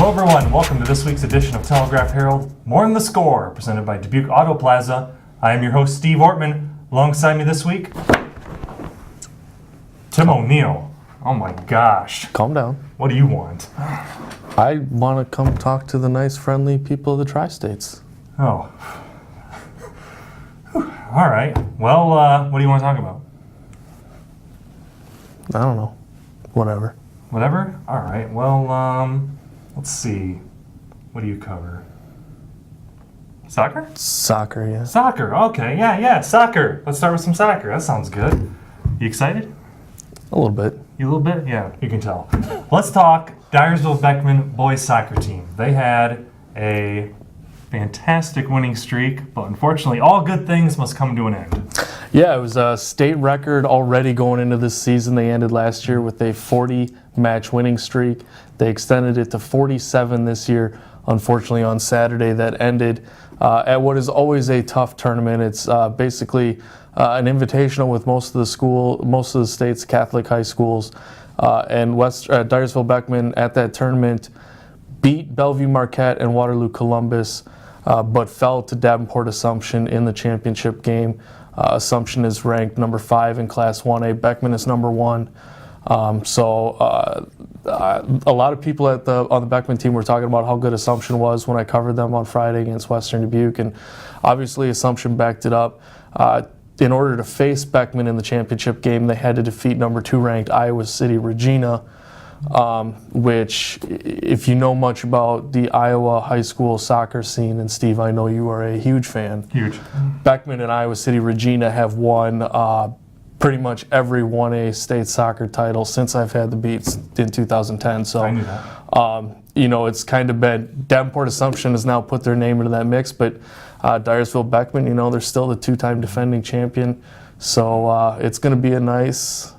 Hello everyone, welcome to this week's edition of Telegraph Herald, More in the Score, presented by Dubuque Auto Plaza. I am your host, Steve Ortman. Alongside me this week, Tim O'Neill. Oh my gosh. Calm down. What do you want? I want to come talk to the nice, friendly people of the Tri-States. Oh. All right. Well, what do you want to talk about? I don't know. Whatever. Whatever? All right. Well, let's see. What do you cover? Soccer? Soccer, yeah. Soccer. Okay. Yeah. Soccer. Let's start with some soccer. That sounds good. You excited? A little bit. You a little bit? Yeah, you can tell. Let's talk Dyersville-Beckman boys soccer team. They had a fantastic winning streak, but unfortunately all good things must come to an end. Yeah, it was a state record already going into this season. They ended last year with a 40-match winning streak. They extended it to 47 this year, unfortunately on Saturday. That ended at what is always a tough tournament. It's basically an invitational with most of the state's Catholic high schools. And Dyersville-Beckman at that tournament beat Bellevue Marquette and Waterloo Columbus, but fell to Davenport Assumption in the championship game. Assumption is ranked number 5 in Class 1A. Beckman is number 1. A lot of people on the Beckman team were talking about how good Assumption was when I covered them on Friday against Western Dubuque, and obviously Assumption backed it up. In order to face Beckman in the championship game, they had to defeat number 2 ranked Iowa City Regina, which, if you know much about the Iowa high school soccer scene, and Steve, I know you are a huge fan. Huge. Beckman and Iowa City Regina have won pretty much every 1A state soccer title since I've had the beats in 2010. So, I knew that. It's kind of been, Davenport Assumption has now put their name into that mix, but Dyersville-Beckman, they're still the 2-time defending champion. So it's going to be a nice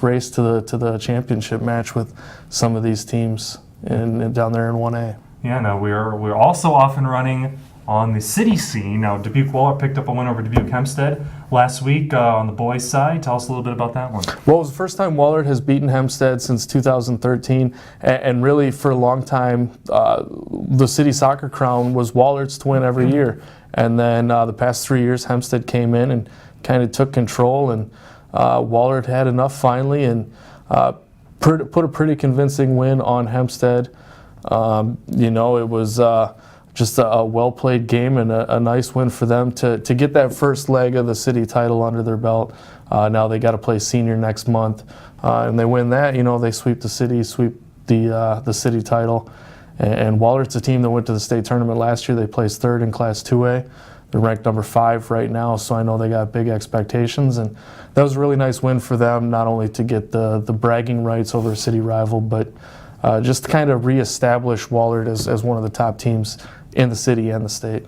race to the championship match with some of these teams down there in 1A. Yeah, no, we're also off and running on the city scene. Now, Dubuque-Wahlert picked up a win over Dubuque-Hempstead last week on the boys' side. Tell us a little bit about that one. Well, it was the first time Wahlert has beaten Hempstead since 2013, and really for a long time, the city soccer crown was Wahlert's to win every year. And then the past 3 years, Hempstead came in and kind of took control, and Wahlert had enough finally and put a pretty convincing win on Hempstead. It was just a well-played game and a nice win for them to get that first leg of the city title under their belt. Now they got to play senior next month, and they win that. They sweep the city title. And Wahlert's a team that went to the state tournament last year. They placed 3rd in Class 2A. They're ranked number 5 right now, so I know they got big expectations. And that was a really nice win for them, not only to get the bragging rights over a city rival, but just to kind of reestablish Wahlert as one of the top teams in the city and the state.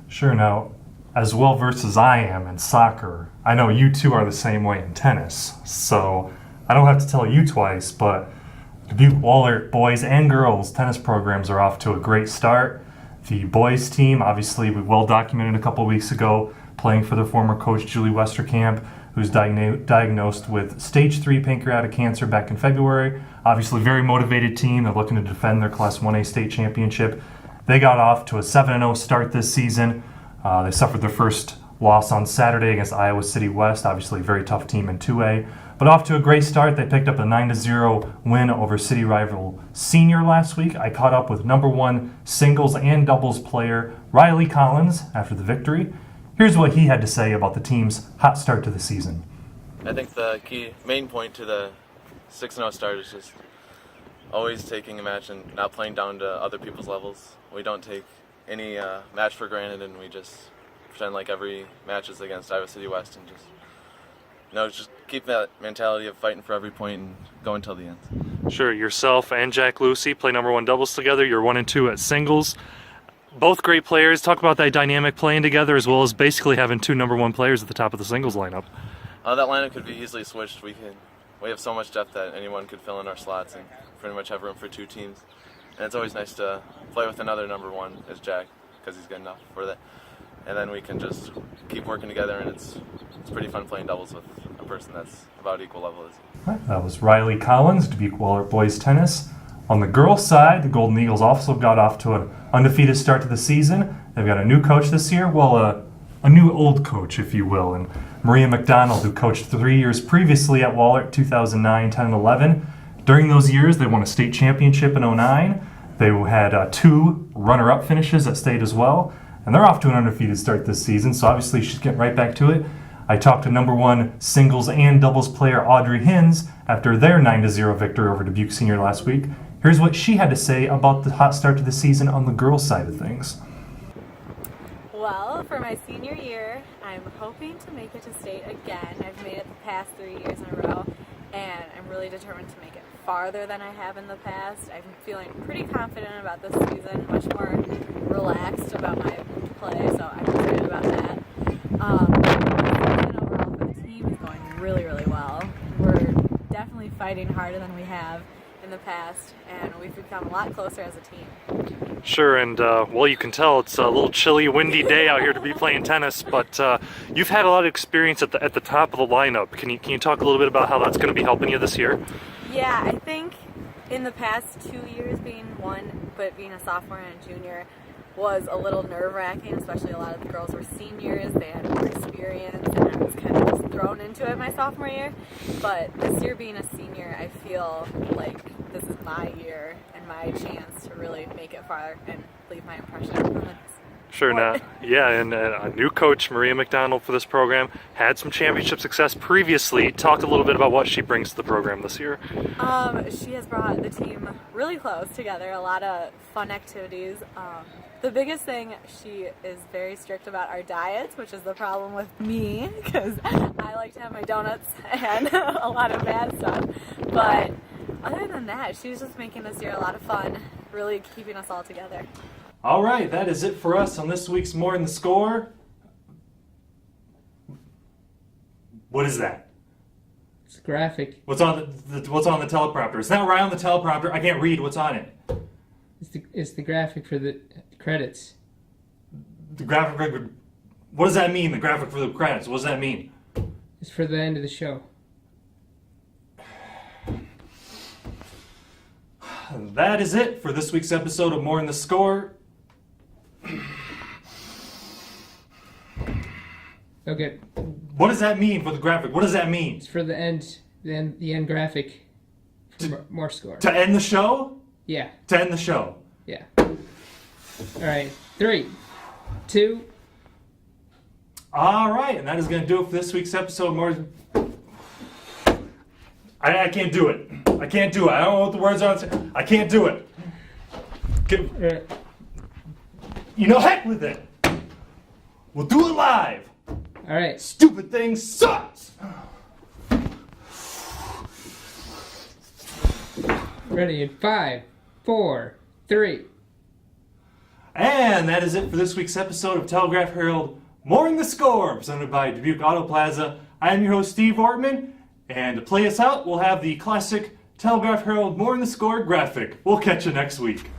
Sure. Now, as well versed as I am in soccer, I know you two are the same way in tennis. So I don't have to tell you twice, but Dubuque-Wahlert boys and girls tennis programs are off to a great start. The boys team, obviously, we well documented a couple weeks ago, playing for their former coach, Julie Westerkamp, who's diagnosed with stage 3 pancreatic cancer back in February. Obviously, very motivated team. They're looking to defend their Class 1A state championship. They got off to a 7-0 start this season. They suffered their first loss on Saturday against Iowa City West, obviously a very tough team in 2A. But off to a great start. They picked up a 9-0 win over city rival Senior last week. I caught up with number 1 singles and doubles player Riley Collins after the victory. Here's what he had to say about the team's hot start to the season. I think the main point to the 6-0 start is just always taking a match and not playing down to other people's levels. We don't take any match for granted, and we just pretend like every match is against Iowa City West, and just keep that mentality of fighting for every point and go until the end. Sure, yourself and Jack Lucy play number 1 doubles together. You're 1 and 2 at singles. Both great players. Talk about that dynamic playing together, as well as basically having 2 number 1 players at the top of the singles lineup. That lineup could be easily switched. We have so much depth that anyone could fill in our slots and pretty much have room for 2 teams. And it's always nice to play with another number 1 as Jack, because he's good enough for that. And then we can just keep working together, and it's pretty fun playing doubles with a person that's about equal level as you. That was Riley Collins, Dubuque-Wahlert boys tennis. On the girls' side, the Golden Eagles also got off to an undefeated start to the season. They've got a new coach this year, well, a new old coach, if you will, and Maria McDonald, who coached 3 years previously at Wahlert, 2009, 10, and 11. During those years, they won a state championship in 09. They had 2 runner-up finishes at state as well, and they're off to an undefeated start this season, so obviously she's getting right back to it. I talked to number 1 singles and doubles player Audrey Hins after their 9-0 victory over Dubuque Senior last week. Here's what she had to say about the hot start to the season on the girls' side of things. Well, for my senior year, I'm hoping to make it to state again. I've made it the past 3 years in a row, and I'm really determined to make it farther than I have in the past. I'm feeling pretty confident about this season, much more relaxed about my play, so I'm excited about that. And overall for the team is going really, really well. We're definitely fighting harder than we have in the past, and we've become a lot closer as a team. Sure, and well, you can tell it's a little chilly, windy day out here to be playing tennis, but you've had a lot of experience at the top of the lineup. Can you talk a little bit about how that's going to be helping you this year? Yeah, I think in the past 2 years being one, but being a sophomore and a junior was a little nerve-wracking, especially a lot of the girls were seniors, they had more experience, and I was kind of just thrown into it my sophomore year. But this year being a senior, I feel like this is my year and my chance to really make it far and leave my impression on the Sure, sport. yeah, and a new coach, Maria McDonald, for this program, had some championship success previously. Talk a little bit about what she brings to the program this year. She has brought the team really close together, a lot of fun activities. The biggest thing, she is very strict about our diets, which is the problem with me, because I like to have my donuts and a lot of bad stuff. But other than that, she's just making this year a lot of fun, really keeping us all together. All right, that is it for us on this week's More in the Score. What is that? It's a graphic. What's on what's on the teleprompter? It's not right on the teleprompter. I can't read what's on it. It's the graphic for the credits. The graphic. What does that mean? The graphic for the credits. What does that mean? It's for the end of the show. That is it for this week's episode of More in the Score. Okay, What does that mean for the graphic? What does that mean? it's for the end. The end graphic. For more score. To end the show? Yeah, To end the show. yeah. All right, 3, 2. All right, and that is going to do it for this week's episode of More. I can't do it. I can't do it. I don't know what the words are. I can't do it. You know, heck with it. We'll do it live. All right. Stupid thing sucks. Ready in 5, 4, 3. And that is it for this week's episode of Telegraph Herald More in the Score, presented by Dubuque Auto Plaza. I am your host, Steve Ortman, and to play us out, we'll have the classic Telegraph Herald More in the Score graphic. We'll catch you next week.